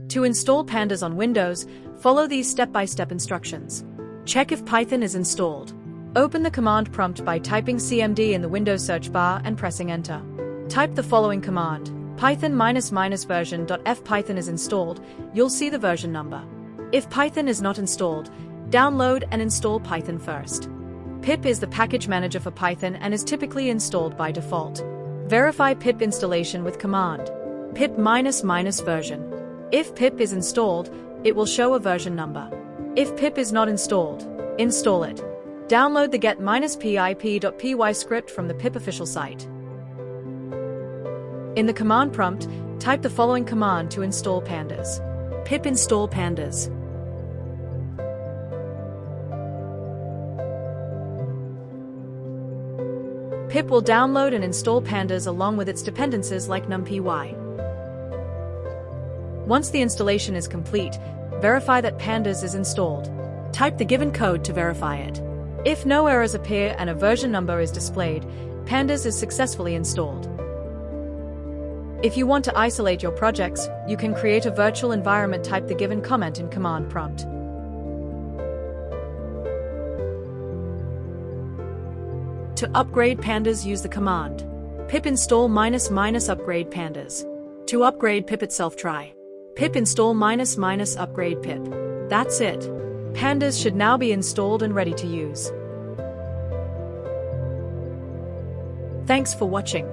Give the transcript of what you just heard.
To install Pandas on Windows, follow these step-by-step instructions. Check if Python is installed. Open the command prompt by typing cmd in the Windows search bar and pressing enter. Type the following command: python --version.f. Python is installed, you'll see the version number. If Python is not installed, download and install Python first. Pip is the package manager for Python and is typically installed by default. Verify pip installation with command pip --version. If pip is installed, it will show a version number. If pip is not installed, install it. Download the get-pip.py script from the pip official site. In the command prompt, type the following command to install Pandas. Pip install Pandas. Pip will download and install Pandas along with its dependencies like numpy. Once the installation is complete, verify that Pandas is installed. Type the given code to verify it. If no errors appear and a version number is displayed, Pandas is successfully installed. If you want to isolate your projects, you can create a virtual environment. Type the given comment in command prompt. To upgrade Pandas, use the command pip install --upgrade Pandas. To upgrade pip itself, try pip install --upgrade pip. That's it. Pandas should now be installed and ready to use. Thanks for watching.